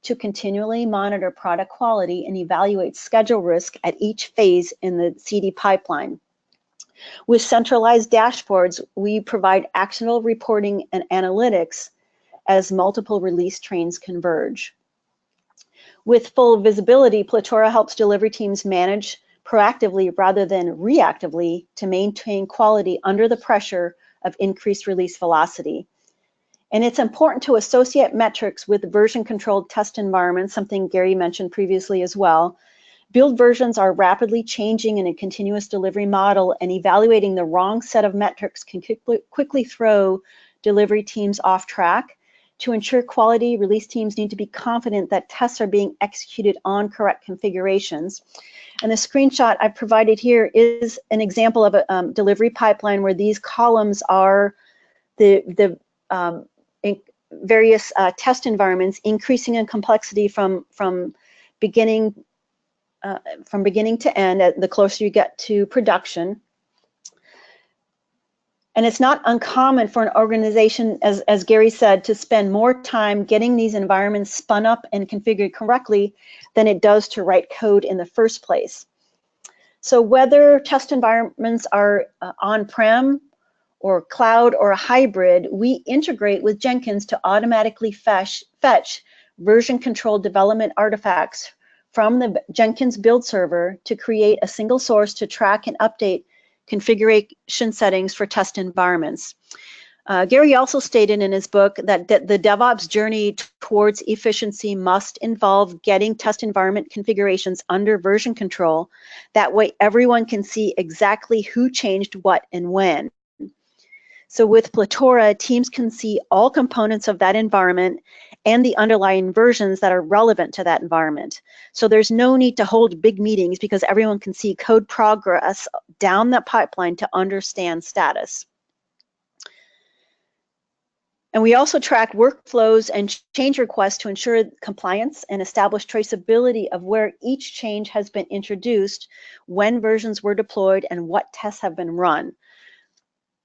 to continually monitor product quality and evaluate schedule risk at each phase in the CD pipeline. With centralized dashboards, we provide actionable reporting and analytics as multiple release trains converge. With full visibility, Clitoral helps delivery teams manage proactively rather than reactively to maintain quality under the pressure of increased release velocity. And it's important to associate metrics with version-controlled test environments, something Gary mentioned previously as well. Build versions are rapidly changing in a continuous delivery model, and evaluating the wrong set of metrics can quickly throw delivery teams off track. To ensure quality, release teams need to be confident that tests are being executed on correct configurations. And the screenshot I've provided here is an example of a delivery pipeline where these columns are the various test environments increasing in complexity from beginning to end, the closer you get to production. And it's not uncommon for an organization, as Gary said, to spend more time getting these environments spun up and configured correctly than it does to write code in the first place. So whether test environments are on-prem or cloud or a hybrid, we integrate with Jenkins to automatically fetch version-controlled development artifacts from the Jenkins build server to create a single source to track and update configuration settings for test environments. Gary also stated in his book that the DevOps journey towards efficiency must involve getting test environment configurations under version control. That way everyone can see exactly who changed what and when. So with Clitoral, teams can see all components of that environment and the underlying versions that are relevant to that environment. So there's no need to hold big meetings because everyone can see code progress down that pipeline to understand status. And we also track workflows and change requests to ensure compliance and establish traceability of where each change has been introduced, when versions were deployed, and what tests have been run.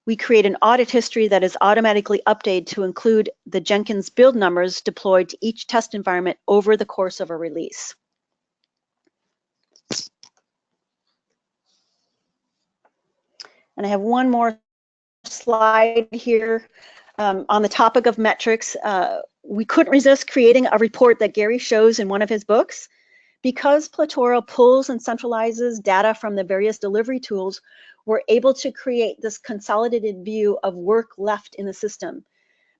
We create an audit history that is automatically updated to include the Jenkins build numbers deployed to each test environment over the course of a release. And I have one more slide here. On the topic of metrics, we couldn't resist creating a report that Gary shows in one of his books. Because Clitoral pulls and centralizes data from the various delivery tools, we're able to create this consolidated view of work left in the system.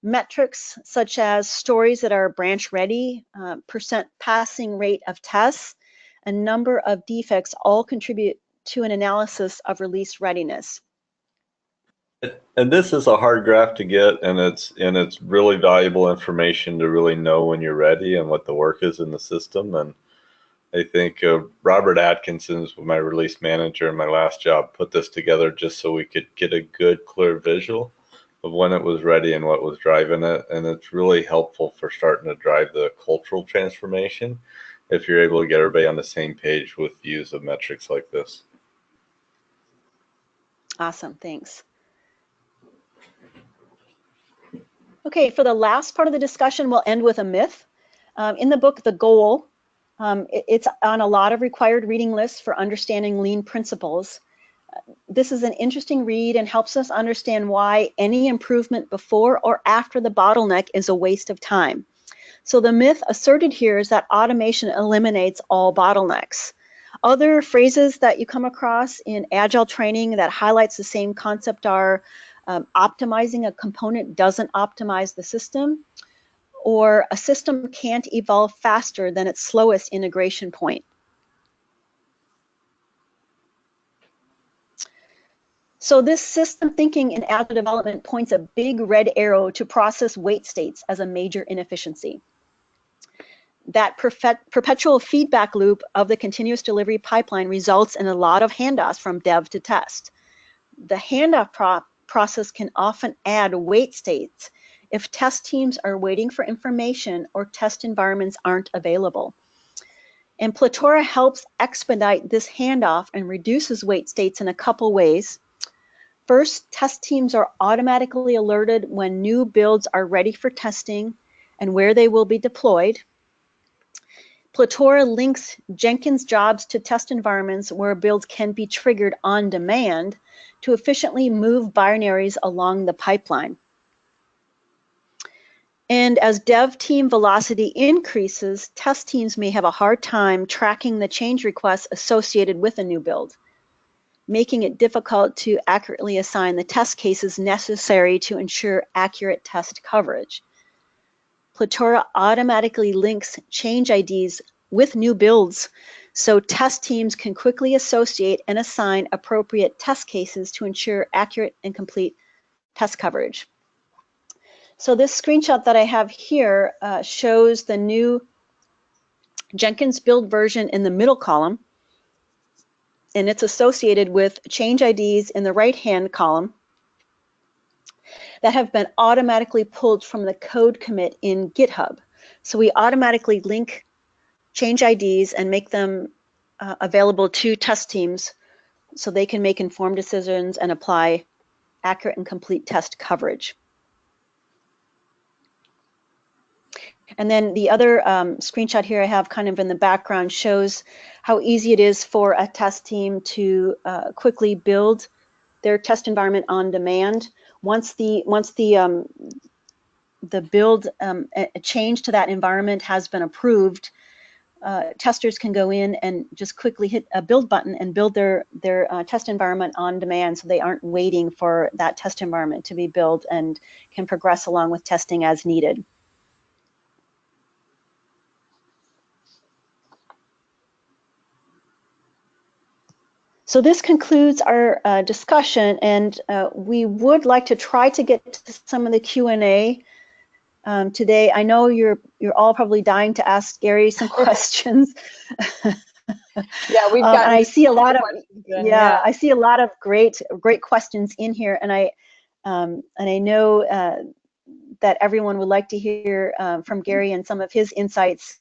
Metrics such as stories that are branch ready, percent passing rate of tests, and number of defects all contribute to an analysis of release readiness. And this is a hard graph to get, and it's really valuable information to really know when you're ready and what the work is in the system. And I think Robert Atkinson, my release manager in my last job, put this together just so we could get a good, clear visual of when it was ready and what was driving it. And it's really helpful for starting to drive the cultural transformation if you're able to get everybody on the same page with views of metrics like this. Awesome, thanks. Okay, for the last part of the discussion, we'll end with a myth. In the book, The Goal, it's on a lot of required reading lists for understanding lean principles. This is an interesting read and helps us understand why any improvement before or after the bottleneck is a waste of time. So the myth asserted here is that automation eliminates all bottlenecks. Other phrases that you come across in Agile training that highlights the same concept are optimizing a component doesn't optimize the system, or a system can't evolve faster than its slowest integration point. So this system thinking in agile development points a big red arrow to process wait states as a major inefficiency. That perpetual feedback loop of the continuous delivery pipeline results in a lot of handoffs from dev to test. The handoff process can often add wait states if test teams are waiting for information or test environments aren't available. And Clitoral helps expedite this handoff and reduces wait states in a couple ways. First, test teams are automatically alerted when new builds are ready for testing and where they will be deployed. Clitoral links Jenkins jobs to test environments where builds can be triggered on demand to efficiently move binaries along the pipeline. And as dev team velocity increases, test teams may have a hard time tracking the change requests associated with a new build, making it difficult to accurately assign the test cases necessary to ensure accurate test coverage. Clitoral automatically links change IDs with new builds, so test teams can quickly associate and assign appropriate test cases to ensure accurate and complete test coverage. So this screenshot that I have here shows the new Jenkins build version in the middle column, and it's associated with change IDs in the right-hand column that have been automatically pulled from the code commit in GitHub. So we automatically link change IDs and make them available to test teams so they can make informed decisions and apply accurate and complete test coverage. And then the other screenshot here I have kind of in the background shows how easy it is for a test team to quickly build their test environment on demand. Once the build a change to that environment has been approved, testers can go in and just quickly hit a build button and build their test environment on demand, so they aren't waiting for that test environment to be built, and can progress along with testing as needed. So this concludes our discussion, and we would like to try to get to some of the Q&A today. I know you're all probably dying to ask Gary some questions. Yeah, we've got. I see a lot of yeah, I see a lot of great questions in here, and I know that everyone would like to hear from Gary and some of his insights,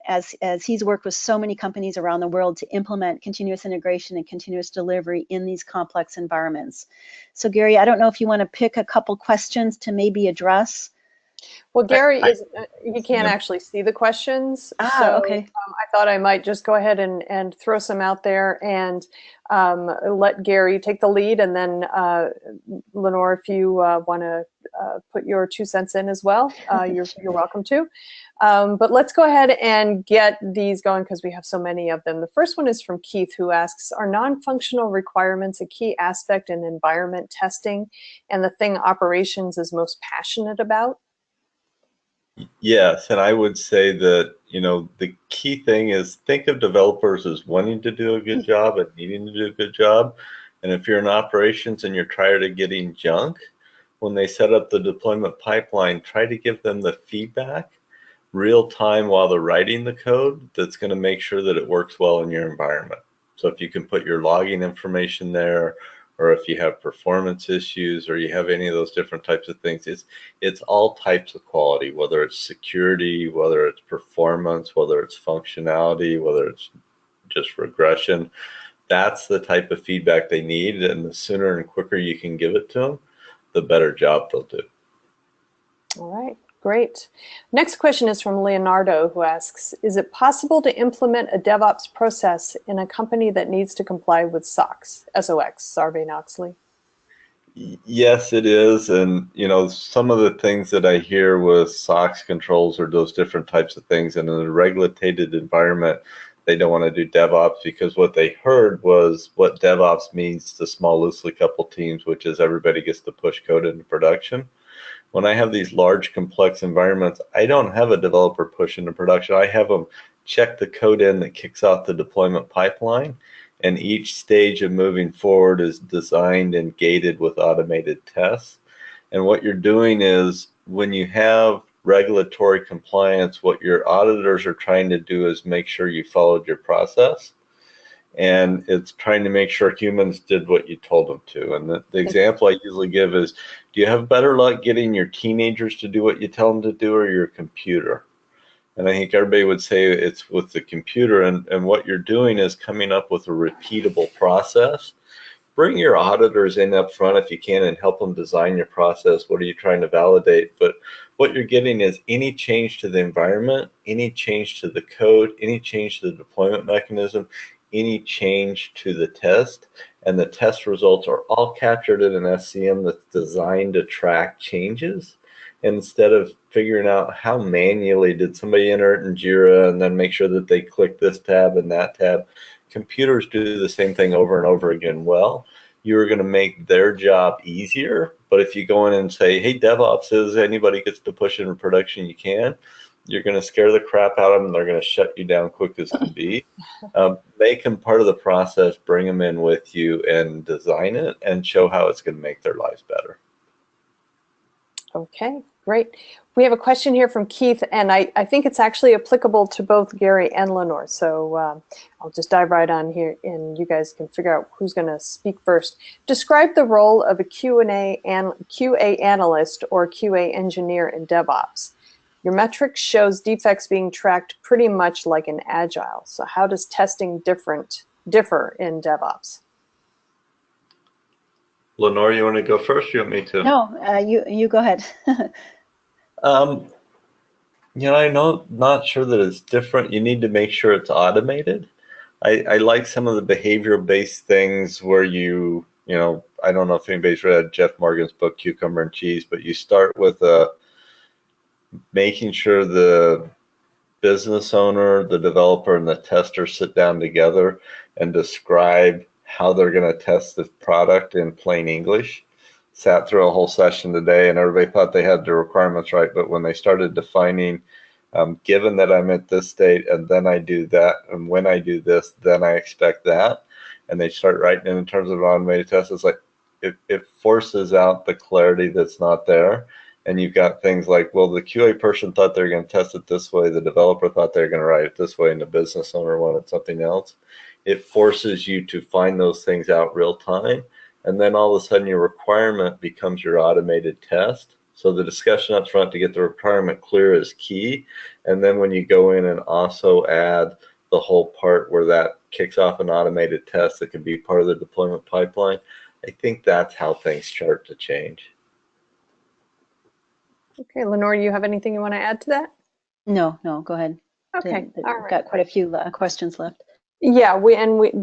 as he's worked with so many companies around the world to implement continuous integration and continuous delivery in these complex environments. So Gary, I don't know if you want to pick a couple questions to maybe address. Well, Gary he can't actually see the questions, so okay. I thought I might just go ahead and throw some out there and let Gary take the lead, and then Lenore, if you want to put your 2 cents in as well, you're welcome to. But let's go ahead and get these going because we have so many of them. The first one is from Keith, who asks, are non-functional requirements a key aspect in environment testing and the thing operations is most passionate about? Yes, and I would say that, the key thing is think of developers as wanting to do a good job and needing to do a good job. And if you're in operations and you're tired of getting junk, when they set up the deployment pipeline, try to give them the feedback real time while they're writing the code that's going to make sure that it works well in your environment. So if you can put your logging information there, or if you have performance issues, or you have any of those different types of things, it's all types of quality, whether it's security, whether it's performance, whether it's functionality, whether it's just regression. That's the type of feedback they need, and the sooner and quicker you can give it to them, the better job they'll do. All right. Great. Next question is from Leonardo, who asks, is it possible to implement a DevOps process in a company that needs to comply with SOX, Sarbanes-Oxley? Yes, it is. And, some of the things that I hear with SOX controls are those different types of things. And in a regulated environment, they don't want to do DevOps because what they heard was what DevOps means to small, loosely coupled teams, which is everybody gets to push code into production. When I have these large, complex environments, I don't have a developer push into production. I have them check the code in that kicks off the deployment pipeline, and each stage of moving forward is designed and gated with automated tests. And what you're doing is when you have regulatory compliance, what your auditors are trying to do is make sure you followed your process. And it's trying to make sure humans did what you told them to. And the example I usually give is, do you have better luck getting your teenagers to do what you tell them to do, or your computer? And I think everybody would say it's with the computer. And what you're doing is coming up with a repeatable process. Bring your auditors in up front if you can and help them design your process. What are you trying to validate? But what you're getting is any change to the environment, any change to the code, any change to the deployment mechanism, any change to the test, and the test results are all captured in an SCM that's designed to track changes. And instead of figuring out how manually did somebody enter it in Jira and then make sure that they click this tab and that tab, computers do the same thing over and over again. Well, you're going to make their job easier. But if you go in and say, hey, DevOps is anybody gets to push into production, you can, you're going to scare the crap out of them. They're going to shut you down quick as can be. Make them part of the process, bring them in with you and design it and show how it's going to make their lives better. Okay, great. We have a question here from Keith, and I think it's actually applicable to both Gary and Lenore. So I'll just dive right on here, and you guys can figure out who's going to speak first. Describe the role of a QA analyst or QA engineer in DevOps. Your metrics shows defects being tracked pretty much like in Agile. So how does testing differ in DevOps? Lenore, you want to go first? You want me to? No, you go ahead. I'm not sure that it's different. You need to make sure it's automated. I like some of the behavioral-based things where I don't know if anybody's read Jeff Morgan's book, Cucumber and Cheese, but you start with making sure the business owner, the developer, and the tester sit down together and describe how they're going to test the product in plain English. Sat through a whole session today, and everybody thought they had the requirements right, but when they started defining, given that I'm at this state, and then I do that, and when I do this, then I expect that, and they start writing in terms of automated tests, it's like it forces out the clarity that's not there. And you've got things like, well, the QA person thought they were going to test it this way, the developer thought they were going to write it this way, and the business owner wanted something else. It forces you to find those things out real time. And then all of a sudden your requirement becomes your automated test. So the discussion up front to get the requirement clear is key. And then when you go in and also add the whole part where that kicks off an automated test that can be part of the deployment pipeline, I think that's how things start to change. Okay, Lenore, do you have anything you want to add to that? No, go ahead. Okay, all We've right. got quite a few questions left. Yeah, we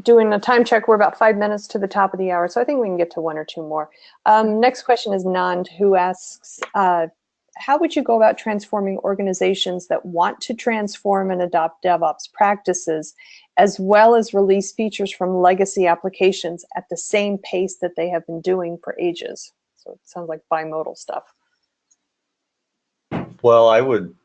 doing a time check. We're about 5 minutes to the top of the hour, so I think we can get to one or two more. Next question is Nand, who asks, how would you go about transforming organizations that want to transform and adopt DevOps practices, as well as release features from legacy applications at the same pace that they have been doing for ages? So it sounds like bimodal stuff. Well, I would,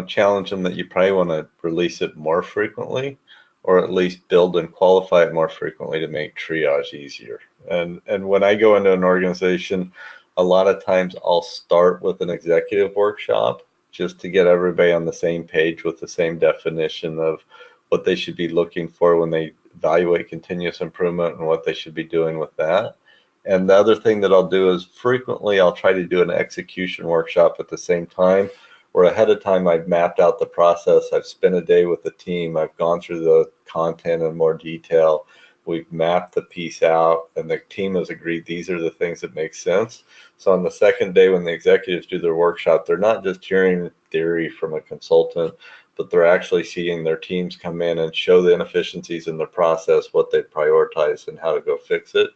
challenge them that you probably want to release it more frequently, or at least build and qualify it more frequently to make triage easier. And when I go into an organization, a lot of times I'll start with an executive workshop just to get everybody on the same page with the same definition of what they should be looking for when they evaluate continuous improvement and what they should be doing with that. And the other thing that I'll do is frequently I'll try to do an execution workshop at the same time, where ahead of time I've mapped out the process, I've spent a day with the team, I've gone through the content in more detail, we've mapped the piece out, and the team has agreed these are the things that make sense. So on the second day when the executives do their workshop, they're not just hearing theory from a consultant, but they're actually seeing their teams come in and show the inefficiencies in the process, what they prioritize, and how to go fix it.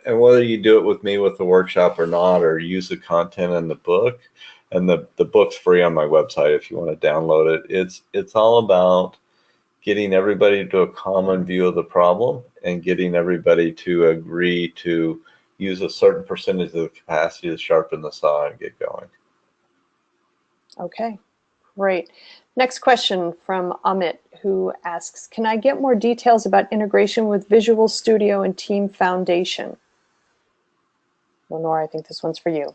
And whether you do it with me with the workshop or not, or use the content in the book, and the book's free on my website if you want to download it. It's all about getting everybody to a common view of the problem and getting everybody to agree to use a certain percentage of the capacity to sharpen the saw and get going. Okay, great. Next question from Amit, who asks, can I get more details about integration with Visual Studio and Team Foundation? Lenore, I think this one's for you.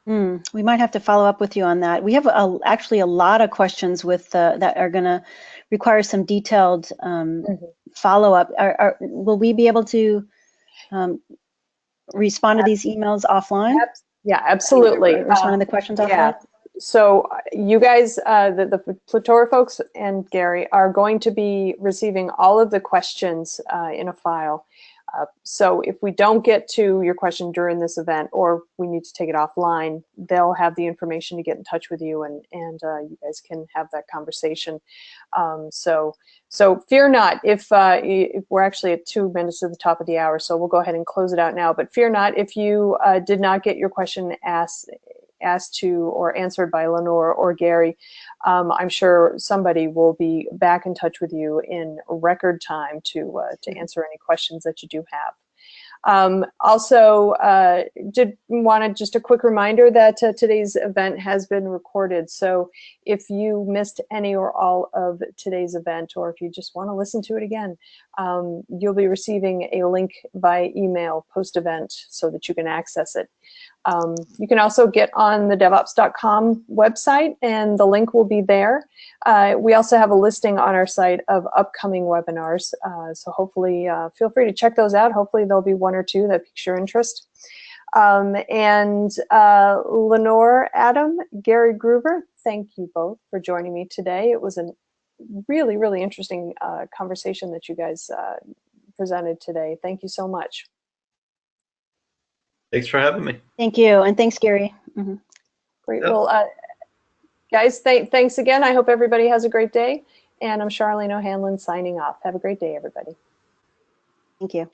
We might have to follow up with you on that. We have actually a lot of questions with that are going to require some detailed follow-up. Will we be able to respond to these emails offline? Yeah, absolutely. Respond to the questions offline? Yeah. So you guys, the Clitoral folks and Gary are going to be receiving all of the questions in a file. So if we don't get to your question during this event, or we need to take it offline, they'll have the information to get in touch with you, and you guys can have that conversation. So fear not if we're actually at 2 minutes at the top of the hour, so we'll go ahead and close it out now. But fear not if you did not get your question asked to or answered by Lenore or Gary. I'm sure somebody will be back in touch with you in record time to answer any questions that you do have. Also, did want just a quick reminder that today's event has been recorded. So if you missed any or all of today's event, or if you just want to listen to it again, you'll be receiving a link by email post-event so that you can access it. You can also get on the DevOps.com website, and the link will be there. We also have a listing on our site of upcoming webinars, so hopefully feel free to check those out. Hopefully there'll be one or two that piques your interest. Lenore, Adam, Gary Gruver, thank you both for joining me today. It was a really, really interesting conversation that you guys presented today. Thank you so much. Thanks for having me. Thank you, and thanks, Gary. Great. Yep. Well, guys, thanks again. I hope everybody has a great day. And I'm Charlene O'Hanlon signing off. Have a great day, everybody. Thank you.